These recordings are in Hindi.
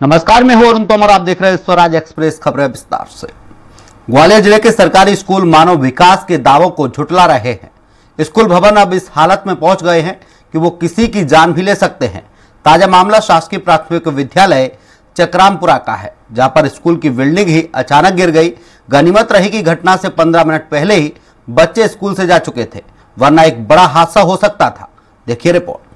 नमस्कार, मैं हूं अरुण तोमर। आप देख रहे हैं स्वराज एक्सप्रेस खबरें विस्तार से। ग्वालियर जिले के सरकारी स्कूल मानव विकास के दावों को झुठला रहे हैं। स्कूल भवन अब इस हालत में पहुंच गए हैं कि वो किसी की जान भी ले सकते हैं। ताजा मामला शासकीय प्राथमिक विद्यालय चकरामपुरा का है, जहां पर स्कूल की बिल्डिंग ही अचानक गिर गई। गनीमत रही कि घटना से 15 मिनट पहले ही बच्चे स्कूल से जा चुके थे, वरना एक बड़ा हादसा हो सकता था। देखिए रिपोर्ट।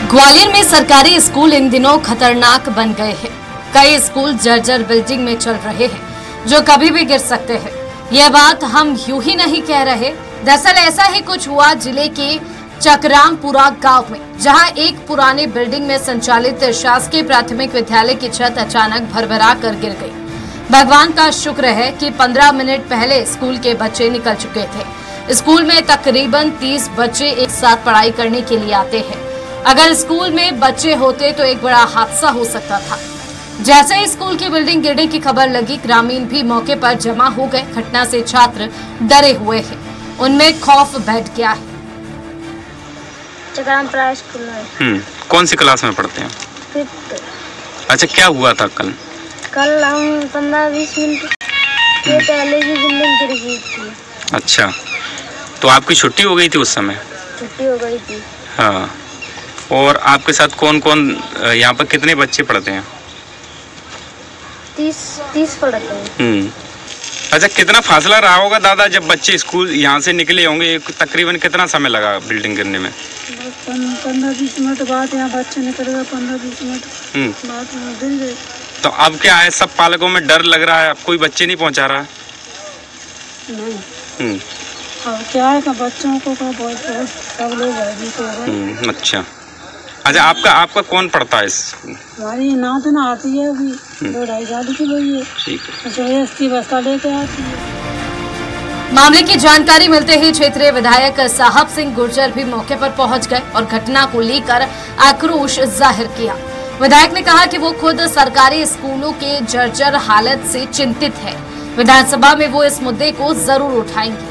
ग्वालियर में सरकारी स्कूल इन दिनों खतरनाक बन गए हैं। कई स्कूल जर्जर बिल्डिंग में चल रहे हैं, जो कभी भी गिर सकते हैं। यह बात हम यूं ही नहीं कह रहे। दरअसल ऐसा ही कुछ हुआ जिले के चकरामपुरा गांव में, जहां एक पुरानी बिल्डिंग में संचालित शासकीय प्राथमिक विद्यालय की छत अचानक भरभरा कर गिर गई। भगवान का शुक्र है कि 15 मिनट पहले स्कूल के बच्चे निकल चुके थे। स्कूल में तकरीबन 30 बच्चे एक साथ पढ़ाई करने के लिए आते हैं। अगर स्कूल में बच्चे होते तो एक बड़ा हादसा हो सकता था। जैसे ही स्कूल की बिल्डिंग गिरने की खबर लगी, ग्रामीण भी मौके पर जमा हो गए। घटना से छात्र डरे हुए हैं, उनमें खौफ बैठ गया है। चकरामपुरा स्कूल में। कौन सी क्लास में पढ़ते हैं? 5th। अच्छा, क्या हुआ था कल? कल हम 15-20 मिनट पहले की बिल्डिंग गिर गई थी। अच्छा, तो आपकी छुट्टी हो गई थी उस समय? छुट्टी हो गई थी। हाँ, और आपके साथ कौन कौन यहाँ पर कितने बच्चे पढ़ते हैं? 30 पढ़ते हैं। अच्छा, कितना फासला रहा होगा दादा जब बच्चे स्कूल यहाँ से निकले होंगे? तकरीबन कितना समय लगा बिल्डिंग गिरने में? 15-20 मिनट बाद यहाँ बच्चे निकल गए। 15-20 मिनट बाद गिर गए। तो अब क्या है, सब पालकों में डर लग रहा है, अब कोई बच्चे नहीं पहुँचा रहा? नहीं। अब क्या है, बच्चों को बहुत सब लोग भयभीत हो गए। अच्छा, आपका कौन पढ़ता है इस? हमारी नात ना आती है अभी 2-2.5 साल की हुई है। ठीक है। तो इसकी बस्ता लेके आती है। मामले की जानकारी मिलते ही क्षेत्रीय विधायक साहब सिंह गुर्जर भी मौके पर पहुंच गए और घटना को लेकर आक्रोश जाहिर किया। विधायक ने कहा कि वो खुद सरकारी स्कूलों के जर्जर हालत से चिंतित है। विधानसभा में वो इस मुद्दे को जरूर उठाएंगे।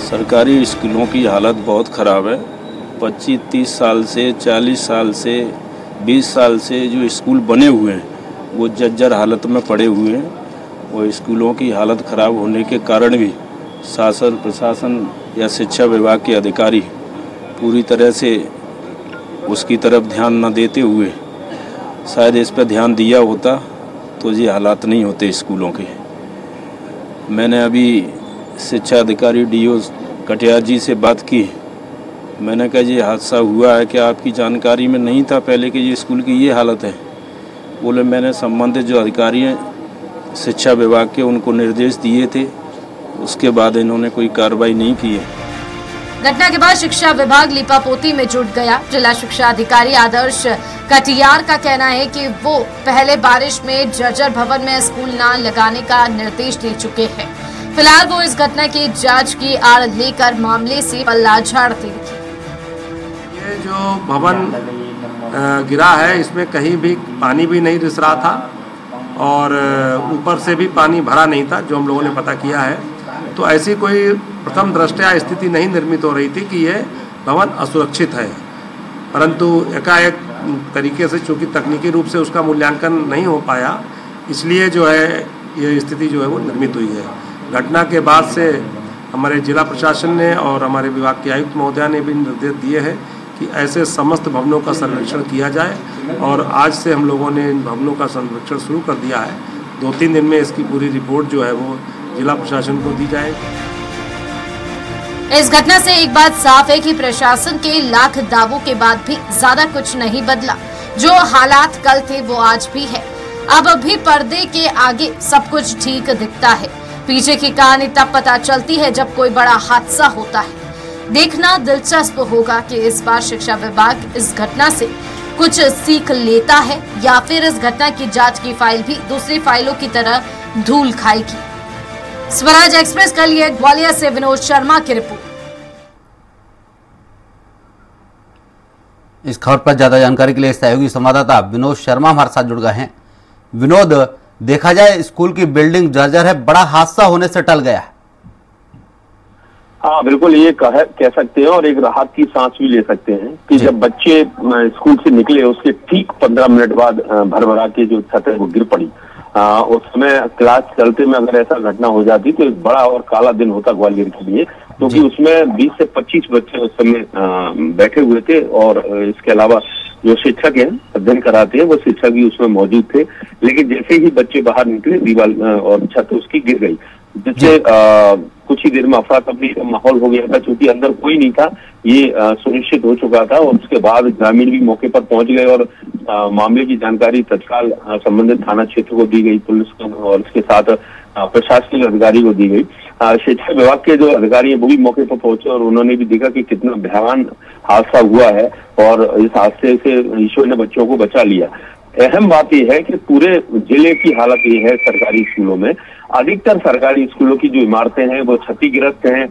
सरकारी स्कूलों की हालत बहुत खराब है। 25-30 साल से, 40 साल से, 20 साल से जो स्कूल बने हुए हैं वो जर्जर हालत में पड़े हुए हैं। वो स्कूलों की हालत खराब होने के कारण भी शासन, प्रशासन या शिक्षा विभाग के अधिकारी पूरी तरह से उसकी तरफ ध्यान न देते हुए शायद इस पर ध्यान दिया होता तो ये हालात नहीं होते स्कूलों के। मैंने अभी शिक्षा अधिकारी DO कटियार जी से बात की। मैंने कहा ये हादसा हुआ है, क्या आपकी जानकारी में नहीं था पहले कि ये स्कूल की ये हालत है? बोले मैंने संबंधित जो अधिकारी हैं शिक्षा विभाग के उनको निर्देश दिए थे, उसके बाद इन्होंने कोई कार्रवाई नहीं की है। घटना के बाद शिक्षा विभाग लीपापोती में जुट गया। जिला शिक्षा अधिकारी आदर्श कटियार का कहना है कि वो पहले बारिश में जर्जर भवन में स्कूल न लगाने का निर्देश दे चुके हैं। फिलहाल वो इस घटना की जांच की आड़ लेकर मामले से पल्ला झाड़ते दिखे। ये जो भवन गिरा है, इसमें कहीं भी पानी भी नहीं रिस रहा था और ऊपर से भी पानी भरा नहीं था, जो हम लोगों ने पता किया है। तो ऐसी कोई प्रथम दृष्टया स्थिति नहीं निर्मित हो रही थी कि ये भवन असुरक्षित है, परंतु एकाएक तरीके से चूँकि तकनीकी रूप से उसका मूल्यांकन नहीं हो पाया, इसलिए जो है ये स्थिति जो है वो निर्मित हुई है। घटना के बाद से हमारे जिला प्रशासन ने और हमारे विभाग के आयुक्त महोदया ने भी निर्देश दिए हैं कि ऐसे समस्त भवनों का सर्वेक्षण किया जाए और आज से हम लोगों ने इन भवनों का सर्वेक्षण शुरू कर दिया है। 2-3 दिन में इसकी पूरी रिपोर्ट जो है वो जिला प्रशासन को दी जाएगी। इस घटना से एक बात साफ है कि प्रशासन के लाख दावों के बाद भी ज्यादा कुछ नहीं बदला। जो हालात कल थे वो आज भी है। अब भी पर्दे के आगे सब कुछ ठीक दिखता है। पीछे की कहानी तब पता चलती है जब कोई बड़ा हादसा होता है। देखना दिलचस्प होगा कि इस बार शिक्षा विभाग इस घटना से कुछ सीख लेता है या फिर इस घटना की जांच की फाइल भी दूसरी फाइलों की तरह धूल खाएगी। स्वराज एक्सप्रेस के लिए ग्वालियर से विनोद शर्मा की रिपोर्ट। इस खबर पर ज्यादा जानकारी के लिए सहयोगी संवाददाता विनोद शर्मा हमारे साथ जुड़ गए हैं। विनोद, देखा जाए स्कूल की बिल्डिंग जर्जर है, बड़ा हादसा होने से टल गया है। हाँ बिल्कुल, ये कह सकते हैं और एक राहत की सांस भी ले सकते हैं कि जब बच्चे स्कूल से निकले उसके ठीक 15 मिनट बाद भरभरा के जो छत है वो गिर पड़ी। उस समय क्लास चलते में अगर ऐसा घटना हो जाती तो एक बड़ा और काला दिन होता ग्वालियर के लिए, क्योंकि उसमें 20 से 25 बच्चे उस समय बैठे हुए थे और इसके अलावा जो शिक्षक हैं अध्ययन कराते हैं वो शिक्षक भी उसमें मौजूद थे। लेकिन जैसे ही बच्चे बाहर निकले दीवार और छत उसकी गिर गई, जिससे कुछ ही देर में अफरा तफरी का माहौल हो गया था। चूंकि अंदर कोई नहीं था ये सुनिश्चित हो चुका था और उसके बाद ग्रामीण भी मौके पर पहुंच गए और मामले की जानकारी तत्काल संबंधित थाना क्षेत्र को दी गई, पुलिस को और उसके साथ प्रशासनिक अधिकारी को दी गई। शिक्षा विभाग के जो अधिकारी हैं वो भी मौके पर पहुंचे और उन्होंने भी देखा कि कितना भयावह हादसा हुआ है और इस हादसे से ईश्वर ने बच्चों को बचा लिया। अहम बात यह है कि पूरे जिले की हालत ये है सरकारी स्कूलों में, अधिकतर सरकारी स्कूलों की जो इमारतें हैं वो क्षतिग्रस्त हैं।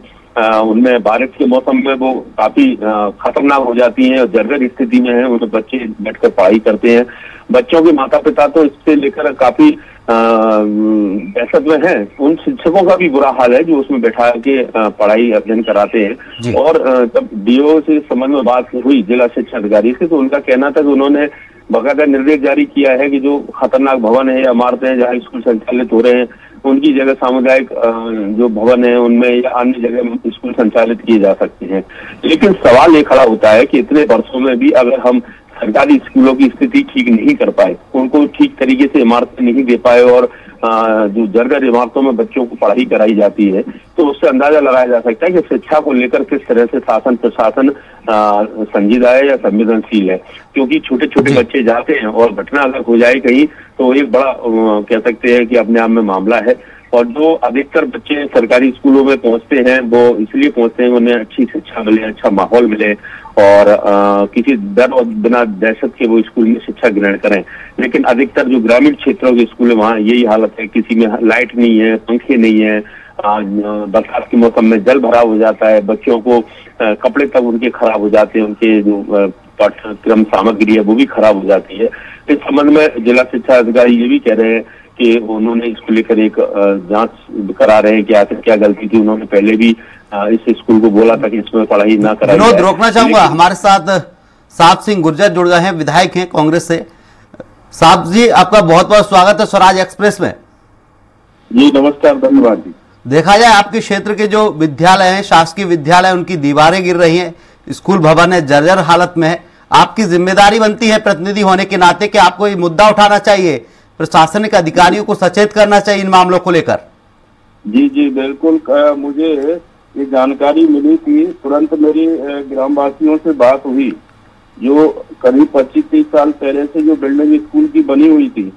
उनमें बारिश के मौसम में वो काफी खतरनाक हो जाती हैं और जर्जर स्थिति में है, उनमें बच्चे बैठकर पढ़ाई करते हैं। बच्चों के माता पिता तो इससे लेकर काफी दहशत में है। उन शिक्षकों का भी बुरा हाल है जो उसमें बैठा के पढ़ाई अध्ययन कराते हैं। और जब डीओ से संबंध में बात हुई जिला शिक्षा अधिकारी से, तो उनका कहना था कि उन्होंने बकायदा निर्देश जारी किया है कि जो खतरनाक भवन है या इमारतें हैं जहाँ स्कूल संचालित हो रहे हैं उनकी जगह सामुदायिक जो भवन है उनमें या अन्य जगह स्कूल संचालित किए जा सकते हैं। लेकिन सवाल ये खड़ा होता है कि इतने वर्षों में भी अगर हम सरकारी स्कूलों की स्थिति ठीक नहीं कर पाए, उनको ठीक तरीके से इमारतें नहीं दे पाए और जो जर्जर इमारतों में बच्चों को पढ़ाई कराई जाती है, तो उससे अंदाजा लगाया जा सकता है कि शिक्षा को लेकर किस तरह से शासन प्रशासन संजीदा है या संवेदनशील है। क्योंकि छोटे छोटे बच्चे जाते हैं और घटना अगर हो जाए कहीं तो एक बड़ा कह सकते हैं कि अपने आप में मामला है। और जो अधिकतर बच्चे सरकारी स्कूलों में पहुंचते हैं वो इसलिए पहुंचते हैं उन्हें अच्छी शिक्षा मिले, अच्छा माहौल मिले और किसी डर और बिना दहशत के वो स्कूल में शिक्षा ग्रहण करें। लेकिन अधिकतर जो ग्रामीण क्षेत्रों के स्कूल है वहाँ यही हालत है, किसी में लाइट नहीं है, पंखे नहीं है, बरसात के मौसम में जल भरा हो जाता है, बच्चों को कपड़े तक उनके खराब हो जाते हैं, उनके जो पाठ्यक्रम सामग्री है वो भी खराब हो जाती है। इस संबंध में जिला शिक्षा अधिकारी ये भी कह रहे हैं कि उन्होंने इसको लेकर एक जांच करा रहे हैं कि आखिर क्या गलती थी। उन्होंने पहले भी इस स्कूल को बोला था कि इसमें पढ़ाई ना कराई जाए। विनोद, रोकना चाहूंगा, हमारे साथ साहब सिंह गुर्जर जुड़ गए हैं, विधायक हैं कांग्रेस से। साहब जी, आपका बहुत बहुत स्वागत है स्वराज एक्सप्रेस में। जी नमस्कार, धन्यवाद जी। देखा जाए आपके क्षेत्र के जो विद्यालय हैं, शासकीय विद्यालय, उनकी दीवारें गिर रही हैं, स्कूल भवन है जर्जर हालत में है। आपकी जिम्मेदारी बनती है प्रतिनिधि होने के नाते कि आपको ये मुद्दा उठाना चाहिए, प्रशासनिक अधिकारियों को सचेत करना चाहिए इन मामलों को लेकर। जी जी बिल्कुल, मुझे ये जानकारी मिली थी, तुरंत मेरी ग्रामवासियों से बात हुई। जो करीब 25-30 साल पहले से जो बिल्डिंग स्कूल की बनी हुई थी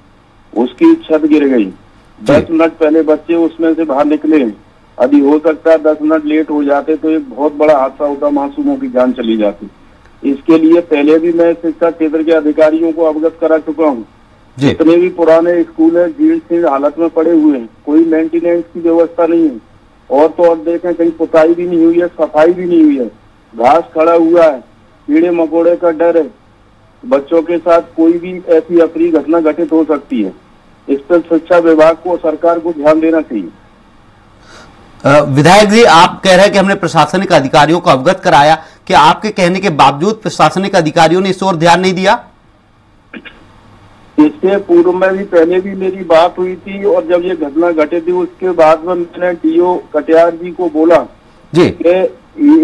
उसकी छत गिर गई। 10 मिनट पहले बच्चे उसमें से बाहर निकले, यदि हो सकता है 10 मिनट लेट हो जाते तो एक बहुत बड़ा हादसा होता, मासूमों की जान चली जाती। इसके लिए पहले भी मैं शिक्षा क्षेत्र के अधिकारियों को अवगत करा चुका हूँ। जितने भी पुराने स्कूल है जीर्ण शीर्ण हालत में पड़े हुए हैं, कोई मेंटेनेंस की व्यवस्था नहीं है। और तो और देखें कहीं पुताई भी नहीं हुई है, सफाई भी नहीं हुई है, घास खड़ा हुआ है, कीड़े मकोड़े का डर है, बच्चों के साथ कोई भी ऐसी अप्रिय घटना घटित हो सकती है। इस पर शिक्षा विभाग को, सरकार को ध्यान देना चाहिए। विधायक जी, आप कह रहे हैं कि हमने प्रशासनिक अधिकारियों को अवगत कराया, कि आपके कहने के बावजूद प्रशासनिक अधिकारियों ने इस ओर ध्यान नहीं दिया? इससे पूर्व में भी पहले भी मेरी बात हुई थी और जब ये घटना घटित थी उसके बाद में मैंने डीओ कटियार जी को बोला जी कि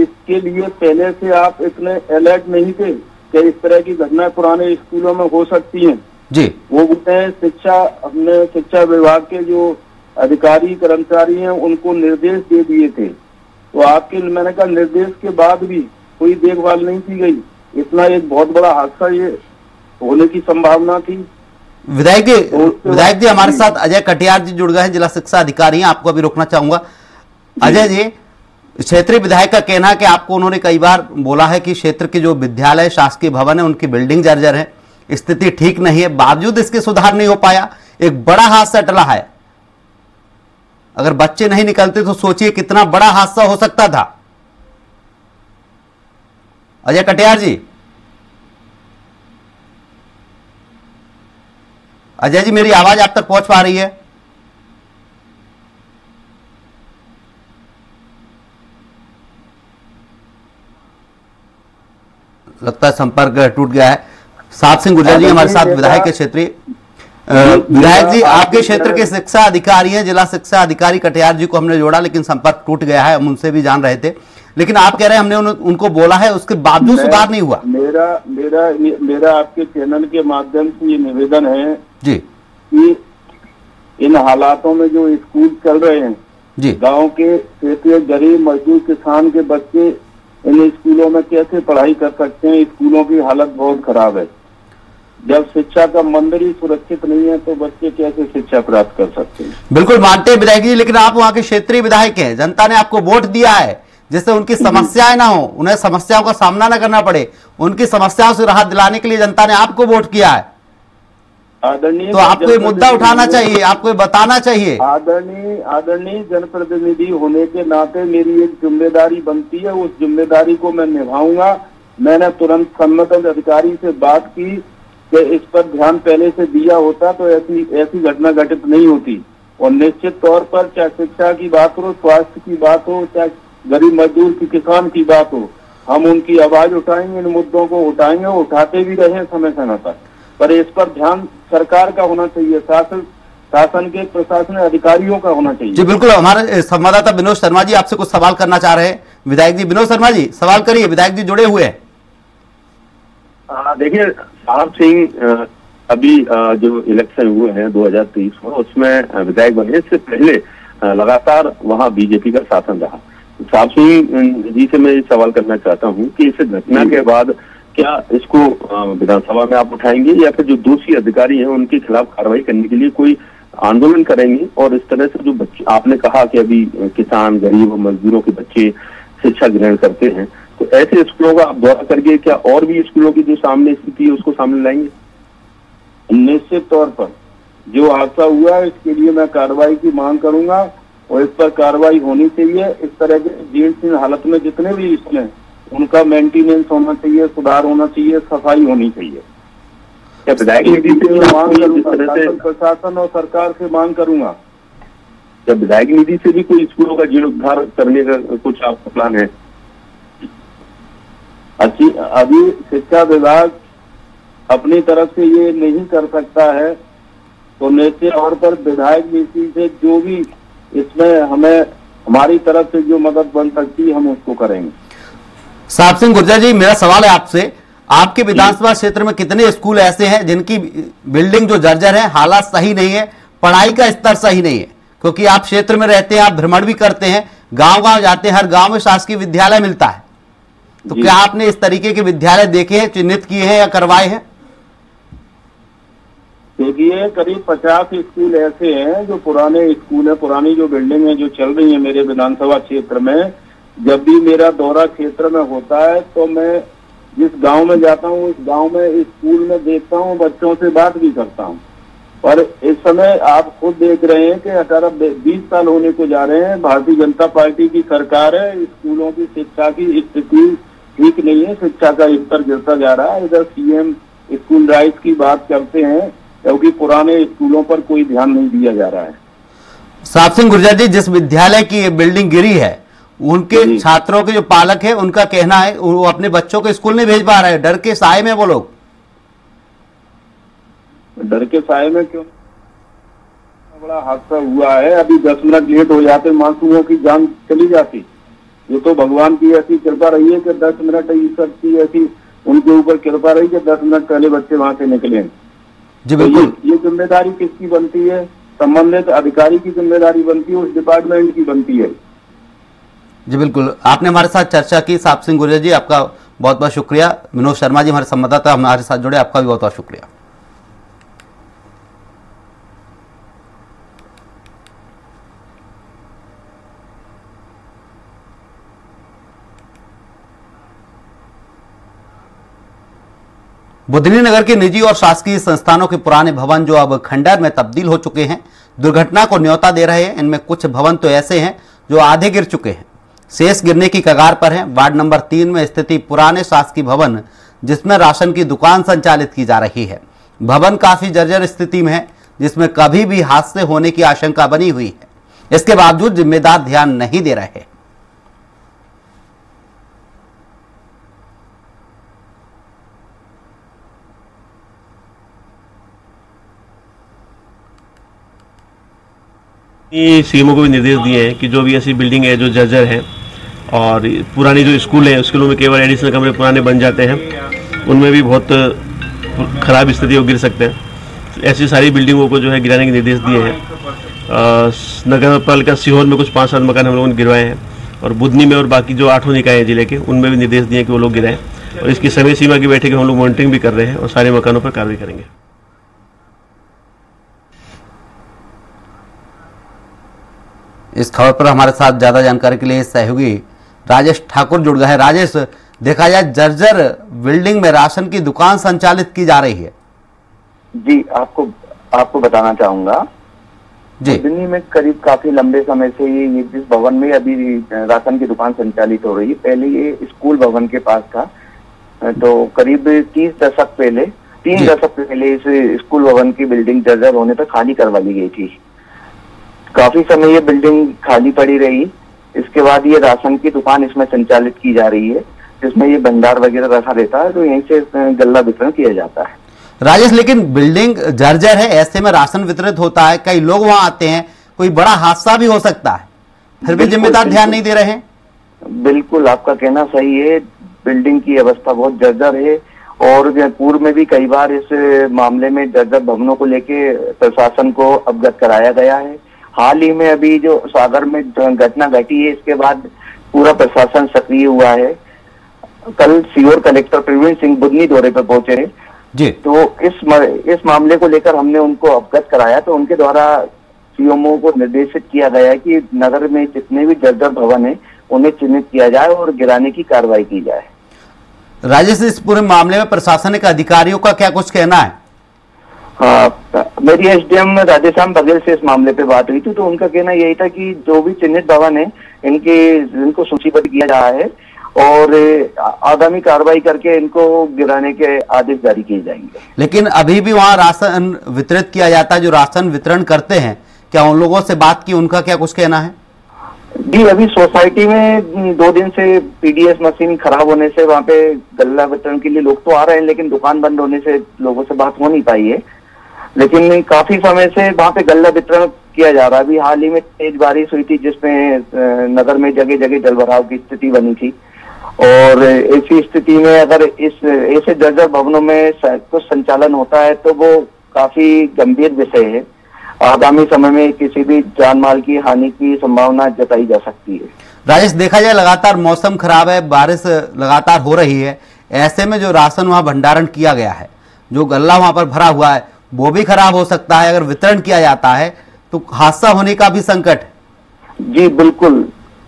इसके लिए पहले से आप इतने अलर्ट नहीं थे कि इस तरह की घटनाएं पुराने स्कूलों में हो सकती हैं जी। वो बोलते हैं हमने शिक्षा विभाग के जो अधिकारी कर्मचारी हैं उनको निर्देश दे दिए थे, तो आपके मैंने कहा निर्देश के बाद भी कोई देखभाल नहीं की गई। इतना एक बहुत बड़ा हादसा ये होने की संभावना थी। विधायक जी हमारे साथ अजय कटियार जी जुड़ गए हैं, जिला शिक्षा अधिकारी हैं। आपको अभी रोकना चाहूंगा। अजय जी, क्षेत्रीय विधायक का कहना है कि आपको उन्होंने कई बार बोला है कि क्षेत्र के जो विद्यालय शासकीय भवन है उनकी बिल्डिंग जर्जर है, स्थिति ठीक नहीं है, बावजूद इसके सुधार नहीं हो पाया। एक बड़ा हादसा टला है। अगर बच्चे नहीं निकलते तो सोचिए कितना बड़ा हादसा हो सकता था। अजय कटियार जी। अजय जी, मेरी आवाज आप तक पहुंच पा रही है? लगता है संपर्क टूट गया है। साहब सिंह गुर्जर जी हमारे साथ विधायक के क्षेत्रीय विधायक जी, आपके क्षेत्र के शिक्षा अधिकारी हैं, जिला शिक्षा अधिकारी कटियार जी को हमने जोड़ा, लेकिन संपर्क टूट गया है। हम उनसे भी जान रहे थे, लेकिन आप कह रहे हैं हमने उनको बोला है, उसके बावजूद सुधार नहीं हुआ। मेरा आपके चैनल के माध्यम से ये निवेदन है जी कि इन हालातों में जो स्कूल चल रहे हैं जी, गांव के क्षेत्रीय गरीब मजदूर किसान के बच्चे इन स्कूलों में कैसे पढ़ाई कर सकते हैं? स्कूलों की हालत बहुत खराब है। जब शिक्षा का मंदिर ही सुरक्षित नहीं है तो बच्चे कैसे शिक्षा प्राप्त कर सकते हैं? बिल्कुल मानते हैं विधायक जी, लेकिन आप वहां के क्षेत्रीय विधायक हैं, जनता ने आपको वोट दिया है जिससे उनकी समस्याएं ना हो, उन्हें समस्याओं का सामना ना करना पड़े, उनकी समस्याओं से राहत दिलाने के लिए जनता ने आपको वोट किया है। आदरणीय, तो आपको ये मुद्दा उठाना चाहिए, आपको ये बताना चाहिए। आदरणीय जनप्रतिनिधि होने के नाते मेरी एक जिम्मेदारी बनती है, उस जिम्मेदारी को मैं निभाऊंगा। मैंने तुरंत संबंधित अधिकारी से बात की कि इस पर ध्यान पहले से दिया होता तो ऐसी घटना घटित नहीं होती। और निश्चित तौर पर चाहे शिक्षा की बात हो, स्वास्थ्य की बात हो, चाहे गरीब मजदूर की किसान की बात हो, हम उनकी आवाज उठाएंगे, इन मुद्दों को उठाएंगे, उठाते भी रहे समय समय पर इस पर ध्यान सरकार का होना चाहिए, शासन के प्रशासन अधिकारियों का होना चाहिए। जी बिल्कुल, हमारे संवाददाता विनोद शर्मा जी आपसे कुछ सवाल करना चाह रहे हैं। विधायक जी, विनोद शर्मा जी सवाल करिए, विधायक जी जुड़े हुए हैं। देखिए साहब सिंह, अभी जो इलेक्शन हुए हैं 2023 में, उसमें विधायक बने, इससे पहले लगातार वहाँ बीजेपी का शासन रहा। साहब सिंह जी से मैं ये सवाल करना चाहता हूँ कि इस घटना के बाद क्या इसको विधानसभा में आप उठाएंगे या फिर जो दोषी अधिकारी हैं उनके खिलाफ कार्रवाई करने के लिए कोई आंदोलन करेंगे? और इस तरह से जो बच्चे, आपने कहा कि अभी किसान गरीब और मजदूरों के बच्चे शिक्षा ग्रहण करते हैं, तो ऐसे स्कूलों का आप दौरा करके क्या और भी स्कूलों की जो सामने स्थिति है उसको सामने लाएंगे? निश्चित तौर पर जो हादसा हुआ है इसके लिए मैं कार्रवाई की मांग करूंगा और इस पर कार्रवाई होनी चाहिए। इस तरह के जीर्ण हालत में जितने भी स्कूल हैं उनका मेंटेनेंस होना चाहिए, सुधार होना चाहिए, सफाई होनी चाहिए। क्या विधायक निधि से मांग करूंगा, प्रशासन और सरकार से मांग करूंगा। क्या विधायक निधि से भी कोई स्कूलों का जीर्णोद्धार करने का कुछ आपका प्लान है? अभी शिक्षा विभाग अपनी तरफ से ये नहीं कर सकता है, तो निश्चित तौर पर विधायक नीति से जो भी इसमें हमें हमारी तरफ से जो मदद बन सकती है हम उसको करेंगे। साहब सिंह गुर्जर जी, मेरा सवाल है आपसे, आपके विधानसभा क्षेत्र में कितने स्कूल ऐसे हैं जिनकी बिल्डिंग जो जर्जर है, हालात सही नहीं है, पढ़ाई का स्तर सही नहीं है? क्योंकि आप क्षेत्र में रहते हैं, आप भ्रमण भी करते हैं, गांव गांव जाते हैं, हर गांव में शासकीय विद्यालय मिलता है, तो क्या आपने इस तरीके के विद्यालय देखे हैं, चिन्हित किए हैं या करवाए हैं? देखिए, करीब 50 स्कूल ऐसे हैं जो पुराने स्कूल है, पुरानी जो बिल्डिंग है जो चल रही है मेरे विधानसभा क्षेत्र में। जब भी मेरा दौरा क्षेत्र में होता है तो मैं जिस गांव में जाता हूँ उस गांव में स्कूल में देखता हूँ, बच्चों से बात भी करता हूँ। पर इस समय आप खुद देख रहे हैं कि 18-20 साल होने को जा रहे हैं, भारतीय जनता पार्टी की सरकार है, स्कूलों की शिक्षा की स्थिति ठीक नहीं है, शिक्षा का स्तर गिरता जा रहा है। इधर सीएम स्कूल राइट की बात करते हैं क्योंकि पुराने स्कूलों पर कोई ध्यान नहीं दिया जा रहा है। साहब सिंह गुर्जर जी, जिस विद्यालय की बिल्डिंग गिरी है उनके छात्रों के जो पालक है उनका कहना है वो अपने बच्चों को स्कूल नहीं भेज पा रहे हैं, डर के साए में। वो लोग डर के साए में क्यों? बड़ा हादसा हुआ है, अभी 10 मिनट लेट हो जाते मासूमों की जान चली जाती। ये तो भगवान की ऐसी कृपा रही है कि 10 मिनट ईश्वर की ऐसी उनके ऊपर कृपा रही कि 10 मिनट पहले बच्चे वहां से निकले। जी बिल्कुल, ये जिम्मेदारी किसकी बनती है? संबंधित अधिकारी की जिम्मेदारी बनती है, उस डिपार्टमेंट की बनती है। जी बिल्कुल, आपने हमारे साथ चर्चा की। साहब सिंह गुर्जर जी, आपका बहुत बहुत शुक्रिया। विनोद शर्मा जी हमारे संवाददाता हमारे साथ जुड़े, आपका भी बहुत बहुत शुक्रिया। बुधनी नगर के निजी और शासकीय संस्थानों के पुराने भवन जो अब खंडर में तब्दील हो चुके हैं, दुर्घटना को न्योता दे रहे हैं। इनमें कुछ भवन तो ऐसे हैं जो आधे गिर चुके हैं, शेष गिरने की कगार पर हैं। वार्ड नंबर 3 में स्थित पुराने शासकीय भवन जिसमें राशन की दुकान संचालित की जा रही है, भवन काफी जर्जर स्थिति में है, जिसमें कभी भी हादसे होने की आशंका बनी हुई है। इसके बावजूद जिम्मेदार ध्यान नहीं दे रहे। सीएमओ को भी निर्देश दिए हैं कि जो भी ऐसी बिल्डिंग है जो जर्जर है और पुरानी जो स्कूल है स्कूलों में केवल एडिशनल कमरे पुराने बन जाते हैं, उनमें भी बहुत ख़राब स्थिति हो गिर सकते हैं। ऐसी सारी बिल्डिंगों को जो है गिराने के निर्देश दिए हैं। नगर पालिका सीहोर में कुछ 5-7 मकान हम लोगों ने गिरवाए हैं और बुधनी में और बाकी जो 8 निकाय हैं जिले के, उनमें भी निर्देश दिए कि वो लोग गिराएं। और इसकी समय सीमा की बैठक हम लोग मॉनिटरिंग भी कर रहे हैं और सारे मकानों पर कार्रवाई करेंगे। इस खबर पर हमारे साथ ज्यादा जानकारी के लिए सहयोगी राजेश ठाकुर जुड़ गए हैं। राजेश, देखा जाए जर्जर बिल्डिंग में राशन की दुकान संचालित की जा रही है। जी, आपको बताना चाहूंगा जी, दिल्ली में करीब काफी लंबे समय से ये जिस भवन में अभी राशन की दुकान संचालित हो रही है, पहले ये स्कूल भवन के पास था। तो करीब 3 दशक पहले इस स्कूल भवन की बिल्डिंग जर्जर होने पर खाली करवा ली गई थी। काफी समय ये बिल्डिंग खाली पड़ी रही। इसके बाद ये राशन की दुकान इसमें संचालित की जा रही है, जिसमें ये भंडार वगैरह रखा रहता है, तो यहीं से गल्ला वितरण किया जाता है। राजेश, लेकिन बिल्डिंग जर्जर है, ऐसे में राशन वितरित होता है, कई लोग वहां आते हैं, कोई बड़ा हादसा भी हो सकता है, फिर भी जिम्मेदार ध्यान नहीं दे रहे हैं। बिल्कुल, आपका कहना सही है। बिल्डिंग की अवस्था बहुत जर्जर है और पूर्व में भी कई बार इस मामले में जर्जर भवनों को लेके प्रशासन को अवगत कराया गया है। हाल ही में अभी जो सागर में घटना घटी है, इसके बाद पूरा प्रशासन सक्रिय हुआ है। कल सीहोर कलेक्टर प्रवीण सिंह बुधनी दौरे पर पहुंचे जी, तो इस मामले को लेकर हमने उनको अवगत कराया, तो उनके द्वारा सीएमओ को निर्देशित किया गया है कि नगर में जितने भी जर्जर भवन है उन्हें चिन्हित किया जाए और गिराने की कार्रवाई की जाए। राजेश, इस पूरे मामले में प्रशासनिक अधिकारियों का क्या कुछ कहना है? हाँ, मेरी एसडीएम राधेश्याम बघेल से इस मामले पे बात हुई थी, तो उनका कहना यही था कि जो भी चिन्हित भवन है इनको सूचीबद्ध किया जा रहा है और आगामी कार्रवाई करके इनको गिराने के आदेश जारी किए जाएंगे। लेकिन अभी भी वहां राशन वितरित किया जाता है, जो राशन वितरण करते हैं, क्या उन लोगों से बात की, उनका क्या कुछ कहना है? जी, अभी सोसाइटी में 2 दिन से पीडीएस मशीन खराब होने से वहाँ पे गल्ला वितरण के लिए लोग तो आ रहे हैं, लेकिन दुकान बंद होने से लोगों से बात हो नहीं पाई है। लेकिन काफी समय से वहाँ पे गल्ला वितरण किया जा रहा है। अभी हाल ही में तेज बारिश हुई थी, जिसमें नगर में जगह जगह जलभराव की स्थिति बनी थी और ऐसी स्थिति में अगर ऐसे जर्जर भवनों में कुछ संचालन होता है तो वो काफी गंभीर विषय है। आगामी समय में किसी भी जान माल की हानि की संभावना जताई जा सकती है। राजेश, देखा जाए लगातार मौसम खराब है, बारिश लगातार हो रही है, ऐसे में जो राशन वहां भंडारण किया गया है, जो गल्ला वहां पर भरा हुआ है, वो भी खराब हो सकता है। अगर वितरण किया जाता है तो हादसा होने का भी संकट है। जी बिल्कुल,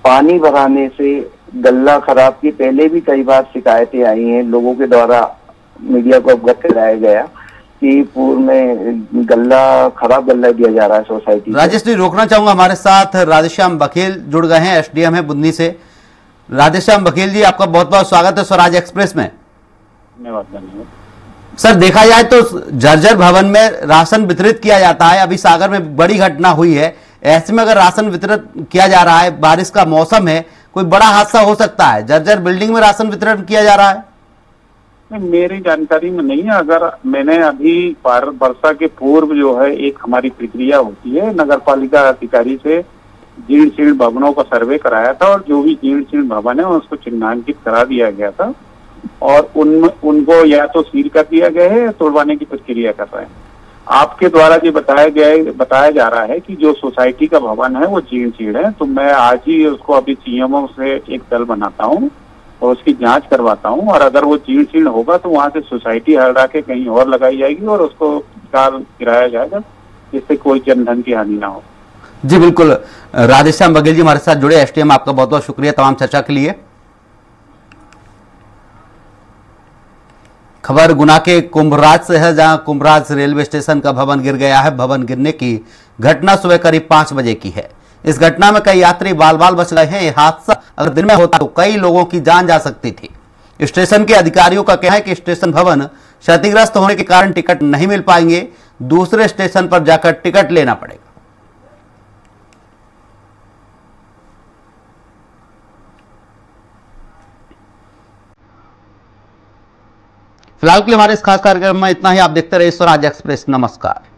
पानी भराने से गल्ला खराब की पहले भी कई बार शिकायतें आई हैं, लोगों के द्वारा मीडिया को अवगत कराया गया कि पूर्व में खराब गल्ला दिया जा रहा है सोसाइटी। राजेश जी, रोकना चाहूंगा, हमारे साथ राधेश्याम बघेल जुड़ गए हैं, एसडीएम है बुधनी से। राधेश्याम बघेल जी, आपका बहुत बहुत स्वागत है स्वराज एक्सप्रेस में। धन्यवाद। सर, देखा जाए तो जर्जर भवन में राशन वितरित किया जाता है, अभी सागर में बड़ी घटना हुई है, ऐसे में अगर राशन वितरित किया जा रहा है, बारिश का मौसम है, कोई बड़ा हादसा हो सकता है। जर्जर बिल्डिंग में राशन वितरण किया जा रहा है? मेरी जानकारी में नहीं है। अगर मैंने अभी वर्षा के पूर्व जो है एक हमारी प्रक्रिया होती है, नगर पालिका अधिकारी से जीर्ण शीर्ण भवनों का सर्वे कराया था और जो भी जीर्ण शीर्ण भवन है उसको चिन्हांकित करा दिया गया था और उनको या तो सील कर दिया गया है या तोड़वाने की प्रक्रिया कर रहे हैं। आपके द्वारा जो बताया जा रहा है कि जो सोसाइटी का भवन है वो जीर्ण शीर्ण है, तो मैं आज ही उसको अभी सीएमओ से एक दल बनाता हूँ और उसकी जांच करवाता हूँ और अगर वो जीर्ण शीर्ण होगा तो वहां से सोसाइटी हटा के कहीं और लगाई जाएगी और उसको कार गिराया जाएगा, जिससे कोई जनधन की हानि ना हो। जी बिल्कुल, राधेश्याम बघेल जी हमारे साथ जुड़े, एसडीएम, आपका बहुत बहुत शुक्रिया तमाम चर्चा के लिए। खबर गुना के कुंभराज से है, जहां कुंभराज रेलवे स्टेशन का भवन गिर गया है। भवन गिरने की घटना सुबह करीब 5 बजे की है। इस घटना में कई यात्री बाल बाल बच गए हैं। यह हादसा अगर दिन में होता तो कई लोगों की जान जा सकती थी। स्टेशन के अधिकारियों का कहना है कि स्टेशन भवन क्षतिग्रस्त होने के कारण टिकट नहीं मिल पाएंगे, दूसरे स्टेशन पर जाकर टिकट लेना पड़ेगा। फिलहाल के लिए हमारे इस खास कार्यक्रम में इतना ही। आप देखते रहिए स्वराज एक्सप्रेस। नमस्कार।